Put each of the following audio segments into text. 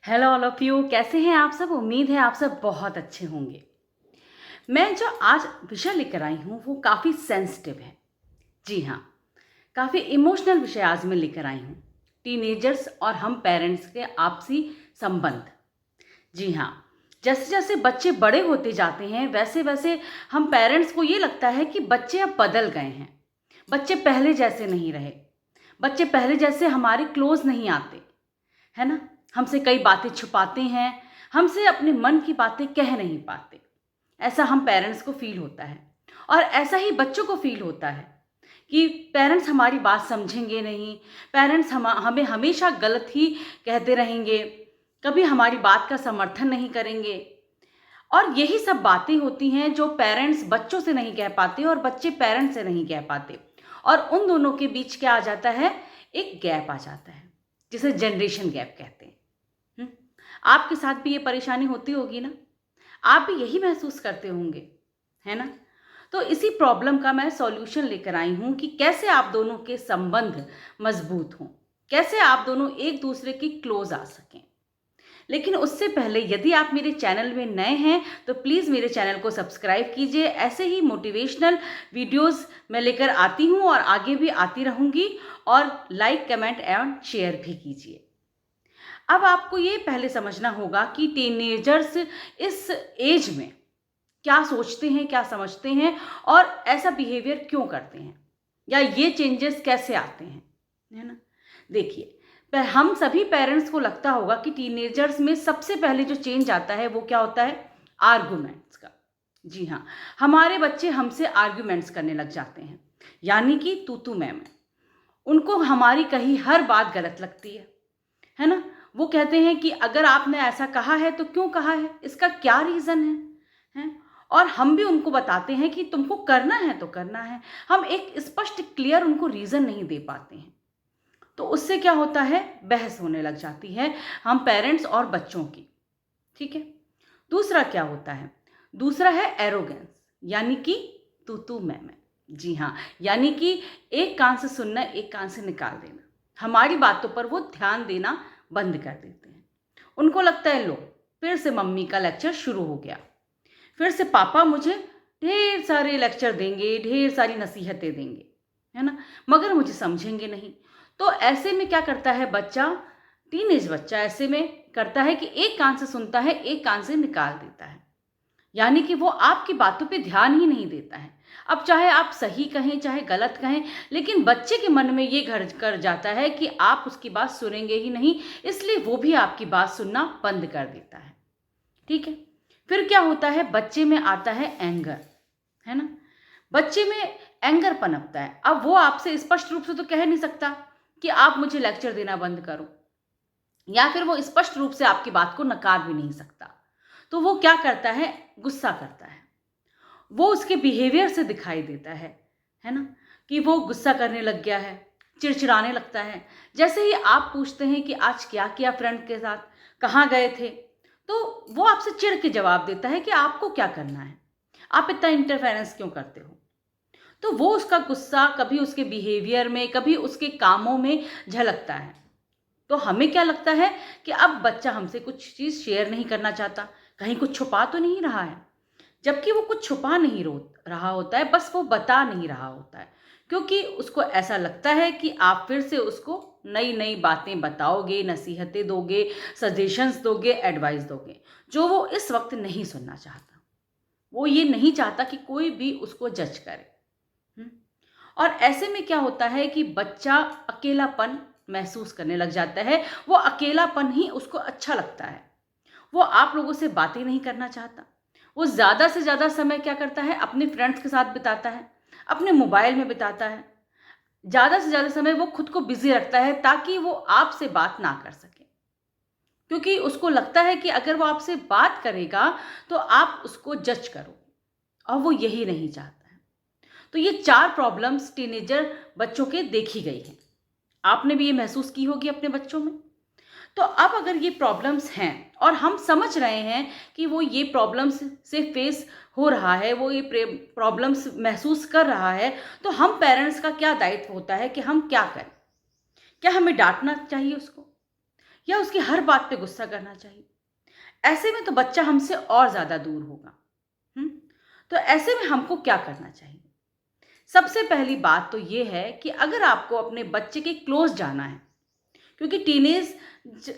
Hello all of you, कैसे हैं आप सब। उम्मीद है आप सब बहुत अच्छे होंगे। मैं जो आज विषय लेकर आई हूँ वो काफ़ी सेंसिटिव है। जी हाँ, काफ़ी इमोशनल विषय आज मैं लेकर आई हूँ। टीनेजर्स और हम पेरेंट्स के आपसी संबंध। जी हाँ, जैसे जैसे बच्चे बड़े होते जाते हैं वैसे वैसे हम पेरेंट्स को ये लगता है कि बच्चे अब बदल गए हैं। बच्चे पहले जैसे नहीं रहे। बच्चे पहले जैसे हमारे क्लोज नहीं आते, है ना। हमसे कई बातें छुपाते हैं, हमसे अपने मन की बातें कह नहीं पाते। ऐसा हम पेरेंट्स को फील होता है और ऐसा ही बच्चों को फील होता है कि पेरेंट्स हमारी बात समझेंगे नहीं। पेरेंट्स हमें हमेशा गलत ही कहते रहेंगे, कभी हमारी बात का समर्थन नहीं करेंगे। और यही सब बातें होती हैं जो पेरेंट्स बच्चों से नहीं कह पाते और बच्चे पेरेंट्स से नहीं कह पाते। और उन दोनों के बीच क्या आ जाता है, एक गैप आ जाता है जिसे जनरेशन गैप कहते हैं। हम्म, आपके साथ भी ये परेशानी होती होगी ना। आप भी यही महसूस करते होंगे, है ना। तो इसी प्रॉब्लम का मैं सॉल्यूशन लेकर आई हूं कि कैसे आप दोनों के संबंध मजबूत हों, कैसे आप दोनों एक दूसरे की क्लोज आ सकें। लेकिन उससे पहले यदि आप मेरे चैनल में नए हैं तो प्लीज़ मेरे चैनल को सब्सक्राइब कीजिए। ऐसे ही मोटिवेशनल वीडियोस मैं लेकर आती हूँ और आगे भी आती रहूँगी। और लाइक, कमेंट एंड शेयर भी कीजिए। अब आपको ये पहले समझना होगा कि टीनेजर्स इस एज में क्या सोचते हैं, क्या समझते हैं और ऐसा बिहेवियर क्यों करते हैं, या ये चेंजेस कैसे आते हैं, है ना। देखिए, हम सभी पेरेंट्स को लगता होगा कि टीनेजर्स में सबसे पहले जो चेंज आता है वो क्या होता है, आर्गुमेंट्स का। जी हाँ, हमारे बच्चे हमसे आर्गुमेंट्स करने लग जाते हैं, यानी कि तू मैं। उनको हमारी कही हर बात गलत लगती है ना। वो कहते हैं कि अगर आपने ऐसा कहा है तो क्यों कहा है, इसका क्या रीज़न है। और हम भी उनको बताते हैं कि तुमको करना है तो करना है। हम एक स्पष्ट क्लियर उनको रीज़न नहीं दे पाते हैं। तो उससे क्या होता है, बहस होने लग जाती है हम पेरेंट्स और बच्चों की। ठीक है। दूसरा क्या होता है, दूसरा है एरोगेंस, यानी कि तू मैं। जी हाँ, यानी कि एक कान से सुनना, एक कान से निकाल देना। हमारी बातों पर वो ध्यान देना बंद कर देते हैं। उनको लगता है लो, फिर से मम्मी का लेक्चर शुरू हो गया, फिर से पापा मुझे ढेर सारे लेक्चर देंगे, ढेर सारी नसीहतें देंगे, है ना, मगर मुझे समझेंगे नहीं। तो ऐसे में क्या करता है बच्चा, टीनेज बच्चा ऐसे में करता है कि एक कान से सुनता है, एक कान से निकाल देता है। यानी कि वो आपकी बातों पे ध्यान ही नहीं देता है। अब चाहे आप सही कहें चाहे गलत कहें, लेकिन बच्चे के मन में ये घर कर जाता है कि आप उसकी बात सुनेंगे ही नहीं, इसलिए वो भी आपकी बात सुनना बंद कर देता है। ठीक है। फिर क्या होता है, बच्चे में आता है एंगर, है ना। बच्चे में एंगर पनपता है। अब वो आपसे स्पष्ट रूप से तो कह नहीं सकता कि आप मुझे लेक्चर देना बंद करो, या फिर वो स्पष्ट रूप से आपकी बात को नकार भी नहीं सकता। तो वो क्या करता है, गुस्सा करता है। वो उसके बिहेवियर से दिखाई देता है ना, कि वो गुस्सा करने लग गया है, चिड़चिड़ाने लगता है। जैसे ही आप पूछते हैं कि आज क्या किया फ्रेंड के साथ, कहाँ गए थे, तो वो आपसे चिढ़ के जवाब देता है कि आपको क्या करना है, आप इतना इंटरफेरेंस क्यों करते हो। तो वो उसका गुस्सा कभी उसके बिहेवियर में, कभी उसके कामों में झलकता है। तो हमें क्या लगता है कि अब बच्चा हमसे कुछ चीज़ शेयर नहीं करना चाहता, कहीं कुछ छुपा तो नहीं रहा है। जबकि वो कुछ छुपा नहीं रहा होता है, बस वो बता नहीं रहा होता है, क्योंकि उसको ऐसा लगता है कि आप फिर से उसको नई नई बातें बताओगे, नसीहतें दोगे, सजेशंस दोगे, एडवाइस दोगे, जो वो इस वक्त नहीं सुनना चाहता। वो ये नहीं चाहता कि कोई भी उसको जज करे। हम्म? और ऐसे में क्या होता है कि बच्चा अकेलापन महसूस करने लग जाता है। वो अकेलापन ही उसको अच्छा लगता है। वो आप लोगों से बातें नहीं करना चाहता। वो ज़्यादा से ज़्यादा समय क्या करता है, अपने फ्रेंड्स के साथ बिताता है, अपने मोबाइल में बिताता है। ज़्यादा से ज़्यादा समय वो खुद को बिजी रखता है ताकि वो आपसे बात ना कर सके, क्योंकि उसको लगता है कि अगर वो आपसे बात करेगा तो आप उसको जज करो, और वो यही नहीं चाहता है। तो ये 4 प्रॉब्लम्स टीनेजर बच्चों के देखी गई हैं। आपने भी ये महसूस की होगी अपने बच्चों में। तो अब अगर ये प्रॉब्लम्स हैं और हम समझ रहे हैं कि वो ये प्रॉब्लम्स से फेस हो रहा है, वो ये प्रॉब्लम्स महसूस कर रहा है, तो हम पेरेंट्स का क्या दायित्व होता है कि हम क्या करें। क्या हमें डांटना चाहिए उसको, या उसकी हर बात पे गुस्सा करना चाहिए? ऐसे में तो बच्चा हमसे और ज़्यादा दूर होगा। हुँ? तो ऐसे में हमको क्या करना चाहिए? सबसे पहली बात तो ये है कि अगर आपको अपने बच्चे के क्लोज़ जाना है, क्योंकि टीनेज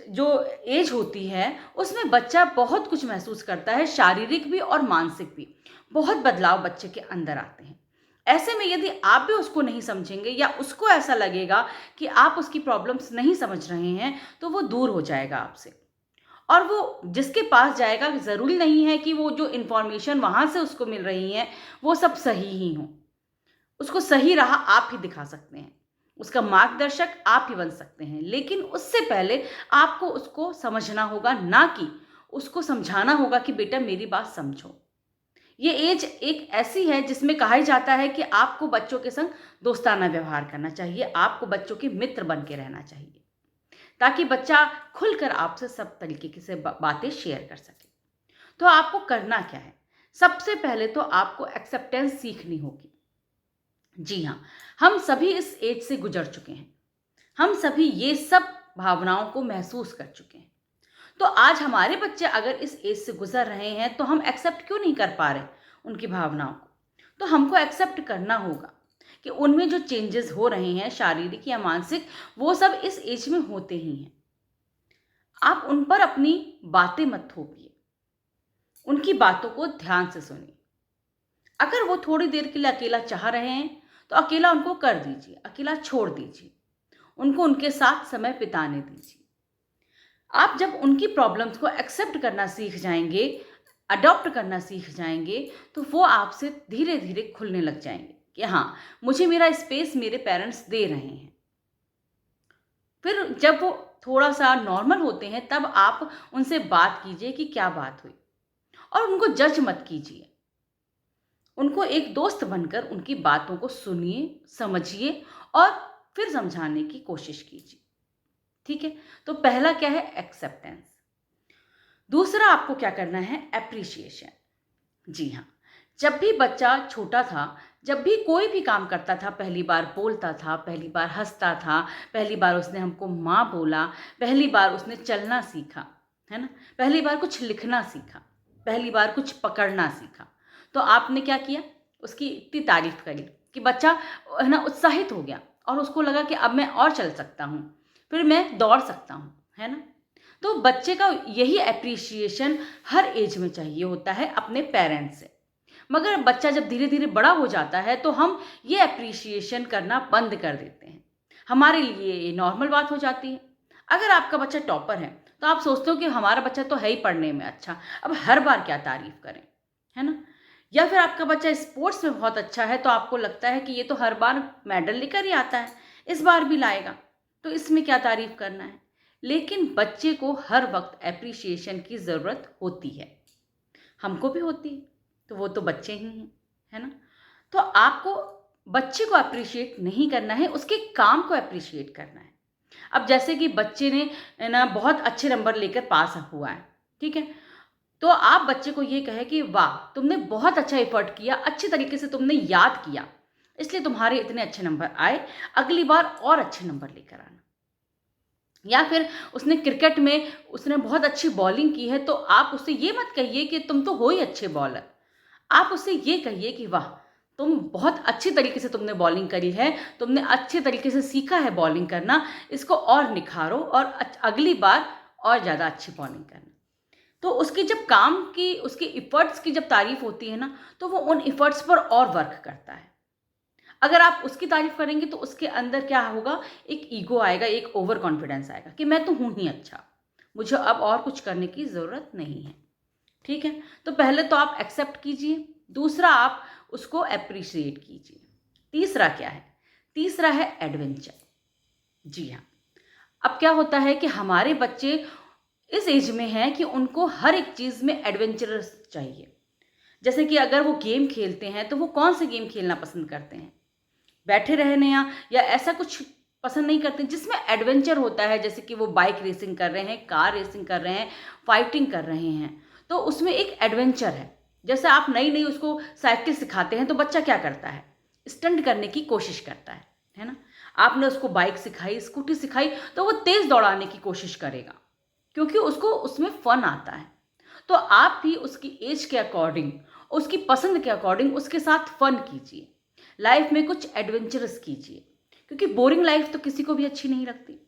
जो एज होती है, उसमें बच्चा बहुत कुछ महसूस करता है, शारीरिक भी और मानसिक भी। बहुत बदलाव बच्चे के अंदर आते हैं। ऐसे में यदि आप भी उसको नहीं समझेंगे या उसको ऐसा लगेगा कि आप उसकी प्रॉब्लम्स नहीं समझ रहे हैं, तो वो दूर हो जाएगा आपसे। और वो जिसके पास जाएगा, ज़रूरी नहीं है कि वो जो इन्फॉर्मेशन वहाँ से उसको मिल रही है, वो सब सही ही हों। उसको सही राह आप ही दिखा सकते हैं। उसका मार्गदर्शक आप ही बन सकते हैं। लेकिन उससे पहले आपको उसको समझना होगा, ना कि उसको समझाना होगा कि बेटा मेरी बात समझो। ये एज एक ऐसी है जिसमें कहा ही जाता है कि आपको बच्चों के संग दोस्ताना व्यवहार करना चाहिए, आपको बच्चों के मित्र बन के रहना चाहिए, ताकि बच्चा खुलकर आपसे सब तरीके से बातें शेयर कर सके। तो आपको करना क्या है? सबसे पहले तो आपको एक्सेप्टेंस सीखनी होगी। जी हाँ, हम सभी इस एज से गुजर चुके हैं। हम सभी ये सब भावनाओं को महसूस कर चुके हैं। तो आज हमारे बच्चे अगर इस एज से गुजर रहे हैं, तो हम एक्सेप्ट क्यों नहीं कर पा रहे उनकी भावनाओं को? तो हमको एक्सेप्ट करना होगा कि उनमें जो चेंजेस हो रहे हैं, शारीरिक या मानसिक, वो सब इस एज में होते ही हैं। आप उन पर अपनी बातें मत थोपिए। उनकी बातों को ध्यान से सुनिए। अगर वो थोड़ी देर के लिए अकेला चाह रहे हैं, तो अकेला उनको कर दीजिए, अकेला छोड़ दीजिए। उनको उनके साथ समय बिताने दीजिए। आप जब उनकी प्रॉब्लम्स को एक्सेप्ट करना सीख जाएंगे, अडॉप्ट करना सीख जाएंगे, तो वो आपसे धीरे धीरे खुलने लग जाएंगे कि हाँ, मुझे मेरा स्पेस मेरे पेरेंट्स दे रहे हैं। फिर जब वो थोड़ा सा नॉर्मल होते हैं, तब आप उनसे बात कीजिए कि क्या बात हुई, और उनको जज मत कीजिए। उनको एक दोस्त बनकर उनकी बातों को सुनिए, समझिए और फिर समझाने की कोशिश कीजिए। ठीक है? तो पहला क्या है? एक्सेप्टेंस। दूसरा आपको क्या करना है? एप्रिसिएशन। जी हाँ, जब भी बच्चा छोटा था, जब भी कोई भी काम करता था, पहली बार बोलता था, पहली बार हँसता था, पहली बार उसने हमको माँ बोला, पहली बार उसने चलना सीखा, है ना? पहली बार कुछ लिखना सीखा, पहली बार कुछ पकड़ना सीखा, तो आपने क्या किया? उसकी इतनी तारीफ़ करी कि बच्चा है ना उत्साहित हो गया और उसको लगा कि अब मैं और चल सकता हूँ, फिर मैं दौड़ सकता हूँ, है ना? तो बच्चे का यही एप्रिसिएशन हर एज में चाहिए होता है अपने पेरेंट्स से। मगर बच्चा जब धीरे-धीरे बड़ा हो जाता है, तो हम ये एप्रिसिएशन करना बंद कर देते हैं। हमारे लिए ये नॉर्मल बात हो जाती है। अगर आपका बच्चा टॉपर है, तो आप सोचते हो कि हमारा बच्चा तो है ही पढ़ने में अच्छा, अब हर बार क्या तारीफ़ करें, है ना? या फिर आपका बच्चा स्पोर्ट्स में बहुत अच्छा है, तो आपको लगता है कि ये तो हर बार मेडल लेकर ही आता है, इस बार भी लाएगा, तो इसमें क्या तारीफ़ करना है? लेकिन बच्चे को हर वक़्त एप्रिसिएशन की ज़रूरत होती है। हमको भी होती है, तो वो तो बच्चे ही हैं, है ना? तो आपको बच्चे को एप्रिशिएट नहीं करना है, उसके काम को एप्रिशिएट करना है। अब जैसे कि बच्चे ने है ना बहुत अच्छे नंबर लेकर पास हुआ है, ठीक है? तो आप बच्चे को ये कहें कि वाह! तुमने बहुत अच्छा एफर्ट किया, अच्छे तरीके से तुमने याद किया, इसलिए तुम्हारे इतने अच्छे नंबर आए, अगली बार और अच्छे नंबर लेकर आना। या फिर उसने क्रिकेट में उसने बहुत अच्छी बॉलिंग की है, तो आप उससे ये मत कहिए कि तुम तो हो ही अच्छे बॉलर। आप उससे ये कहिए कि वाह! तुम बहुत अच्छी तरीके से तुमने बॉलिंग करी है, तुमने अच्छे तरीके से सीखा है बॉलिंग करना, इसको और निखारो और अगली बार और ज़्यादा अच्छी बॉलिंग करना। तो उसकी जब काम की, उसके एफर्ट्स की जब तारीफ़ होती है ना, तो वो उन एफर्ट्स पर और वर्क करता है। अगर आप उसकी तारीफ़ करेंगे, तो उसके अंदर क्या होगा, एक ईगो आएगा, एक ओवर कॉन्फिडेंस आएगा कि मैं तो हूँ ही अच्छा, मुझे अब और कुछ करने की ज़रूरत नहीं है। ठीक है? तो पहले तो आप एक्सेप्ट कीजिए, दूसरा आप उसको एप्रिशिएट कीजिए। तीसरा क्या है? तीसरा है एडवेंचर। जी हाँ, अब क्या होता है कि हमारे बच्चे इस एज में हैं कि उनको हर एक चीज़ में एडवेंचरस चाहिए। जैसे कि अगर वो गेम खेलते हैं, तो वो कौन से गेम खेलना पसंद करते हैं? बैठे रहने या ऐसा कुछ पसंद नहीं करते जिसमें एडवेंचर होता है, जैसे कि वो बाइक रेसिंग कर रहे हैं, कार रेसिंग कर रहे हैं, फाइटिंग कर रहे हैं, तो उसमें एक एडवेंचर है। जैसे आप नई-नई उसको साइकिल सिखाते हैं, तो बच्चा क्या करता है? स्टंट करने की कोशिश करता है ना? आपने उसको बाइक सिखाई, स्कूटी सिखाई, तो वो तेज़ दौड़ाने की कोशिश करेगा, क्योंकि उसको उसमें फ़न आता है। तो आप भी उसकी एज के अकॉर्डिंग, उसकी पसंद के अकॉर्डिंग उसके साथ फ़न कीजिए। लाइफ़ में कुछ एडवेंचरस कीजिए, क्योंकि बोरिंग लाइफ़ तो किसी को भी अच्छी नहीं लगती।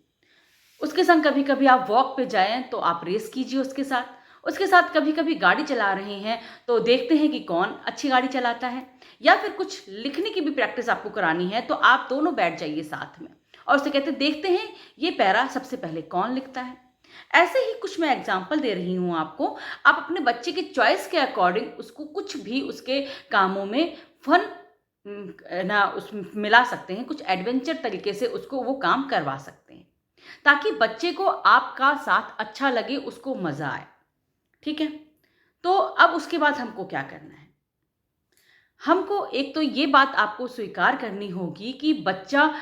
उसके संग कभी-कभी आप वॉक पे जाएँ तो आप रेस कीजिए उसके साथ। उसके साथ कभी-कभी गाड़ी चला रहे हैं तो देखते हैं कि कौन अच्छी गाड़ी चलाता है, या फिर कुछ लिखने की भी प्रैक्टिस आपको करानी है तो आप दोनों बैठ जाइए साथ में और उससे कहते हैं, देखते हैं ये पैरा सबसे पहले कौन लिखता है। ऐसे ही कुछ मैं एग्ज़ाम्पल दे रही हूँ आपको। आप अपने बच्चे की चॉइस के अकॉर्डिंग उसको कुछ भी उसके कामों में फ़न ना उसमें मिला सकते हैं, कुछ एडवेंचर तरीके से उसको वो काम करवा सकते हैं, ताकि बच्चे को आपका साथ अच्छा लगे, उसको मज़ा आए। ठीक है? तो अब उसके बाद हमको क्या करना है? हमको एक तो ये बात आपको स्वीकार करनी होगी कि बच्चा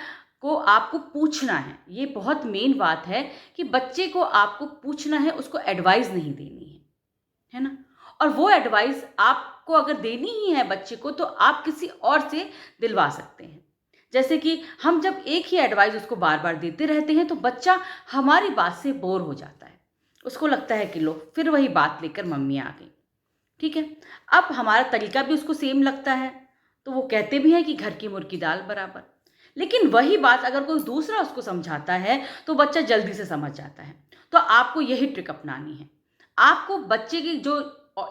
को आपको पूछना है। ये बहुत मेन बात है कि बच्चे को आपको पूछना है, उसको एडवाइस नहीं देनी है ना? और वो एडवाइस आपको अगर देनी ही है बच्चे को, तो आप किसी और से दिलवा सकते हैं। जैसे कि हम जब एक ही एडवाइस उसको बार-बार देते रहते हैं, तो बच्चा हमारी बात से बोर हो जाता है। उसको लगता है कि लो फिर वही बात लेकर मम्मी आ गई। ठीक है? अब हमारा तरीका भी उसको सेम लगता है, तो वो कहते भी हैं कि घर की मुर्गी दाल बराबर। लेकिन वही बात अगर कोई दूसरा उसको समझाता है, तो बच्चा जल्दी से समझ जाता है। तो आपको यही ट्रिक अपनानी है। आपको बच्चे की जो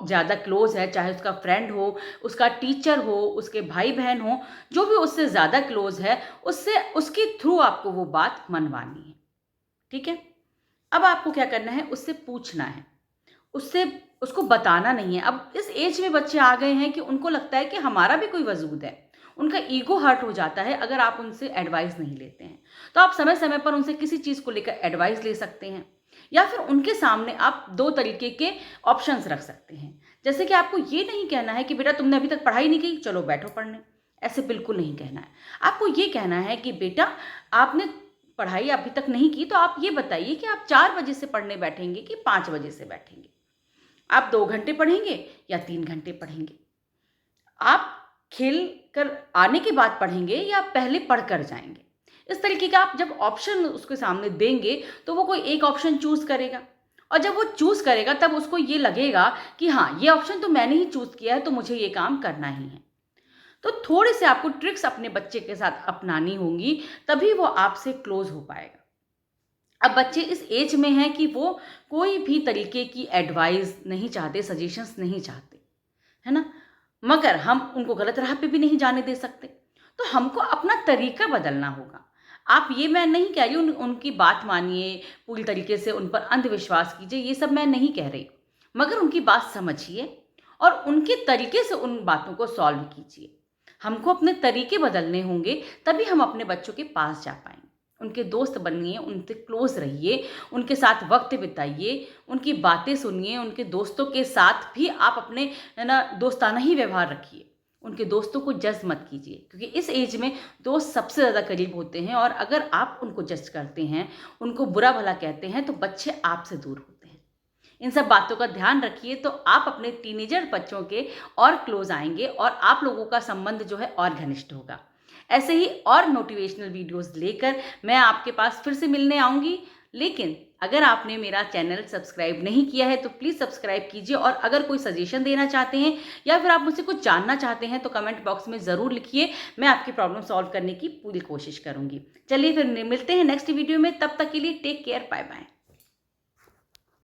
ज़्यादा क्लोज़ है, चाहे उसका फ्रेंड हो, उसका टीचर हो, उसके भाई-बहन हो, जो भी उससे ज़्यादा क्लोज़ है, उससे उसके थ्रू आपको वो बात मनवानी है। ठीक है? अब आपको क्या करना है, उससे पूछना है। उससे उसको बताना नहीं है। अब इस एज में बच्चे आ गए हैं कि उनको लगता है कि हमारा भी कोई वजूद है। उनका ईगो हर्ट हो जाता है अगर आप उनसे एडवाइस नहीं लेते हैं। तो आप समय-समय पर उनसे किसी चीज़ को लेकर एडवाइस ले सकते हैं, या फिर उनके सामने आप 2 तरीके के ऑप्शंस रख सकते हैं। जैसे कि आपको ये नहीं कहना है कि बेटा तुमने अभी तक पढ़ाई नहीं की, चलो बैठो पढ़ने। ऐसे बिल्कुल नहीं कहना है। आपको ये कहना है कि बेटा आपने पढ़ाई अभी तक नहीं की, तो आप ये बताइए कि आप 4 बजे से पढ़ने बैठेंगे कि 5 बजे से बैठेंगे? आप 2 घंटे पढ़ेंगे या 3 घंटे पढ़ेंगे? आप खेल कर आने के बाद पढ़ेंगे या पहले पढ़ कर जाएँगे? इस तरीके का आप जब ऑप्शन उसके सामने देंगे, तो वो कोई एक ऑप्शन चूज़ करेगा, और जब वो चूज़ करेगा तब उसको ये लगेगा कि हाँ, ये ऑप्शन तो मैंने ही चूज़ किया है, तो मुझे ये काम करना ही है। तो थोड़े-से आपको ट्रिक्स अपने बच्चे के साथ अपनानी होंगी, तभी वो आपसे क्लोज़ हो पाएगा। अब बच्चे इस एज में हैं कि वो कोई भी तरीके की एडवाइस नहीं चाहते, सजेशंस नहीं चाहते, है ना? मगर हम उनको गलत राह पे भी नहीं जाने दे सकते। तो हमको अपना तरीका बदलना होगा। आप ये मैं नहीं कह रही उनकी बात मानिए, पूरी तरीके से उन पर अंधविश्वास कीजिए, ये सब मैं नहीं कह रही। मगर उनकी बात समझिए और उनके तरीके से उन बातों को सॉल्व कीजिए। हमको अपने तरीके बदलने होंगे, तभी हम अपने बच्चों के पास जा पाएँगे। उनके दोस्त बनिए, उनसे क्लोज़ रहिए, उनके साथ वक़्त बिताइए, उनकी बातें सुनिए, उनके दोस्तों के साथ भी आप अपने है ना दोस्ताना ही व्यवहार रखिए। उनके दोस्तों को जज मत कीजिए, क्योंकि इस एज में दोस्त सबसे ज़्यादा करीब होते हैं, और अगर आप उनको जज करते हैं, उनको बुरा-भला कहते हैं, तो बच्चे आपसे दूर होते हैं। इन सब बातों का ध्यान रखिए, तो आप अपने टीनेजर बच्चों के और क्लोज़ आएँगे और आप लोगों का संबंध जो है और घनिष्ठ होगा। ऐसे ही और मोटिवेशनल वीडियोस लेकर मैं आपके पास फिर से मिलने आऊँगी। लेकिन अगर आपने मेरा चैनल सब्सक्राइब नहीं किया है तो प्लीज़ सब्सक्राइब कीजिए, और अगर कोई सजेशन देना चाहते हैं या फिर आप मुझसे कुछ जानना चाहते हैं तो कमेंट बॉक्स में ज़रूर लिखिए। मैं आपकी प्रॉब्लम सॉल्व करने की पूरी कोशिश करूँगी। चलिए फिर मिलते हैं नेक्स्ट वीडियो में, तब तक के लिए टेक केयर, बाय बाय।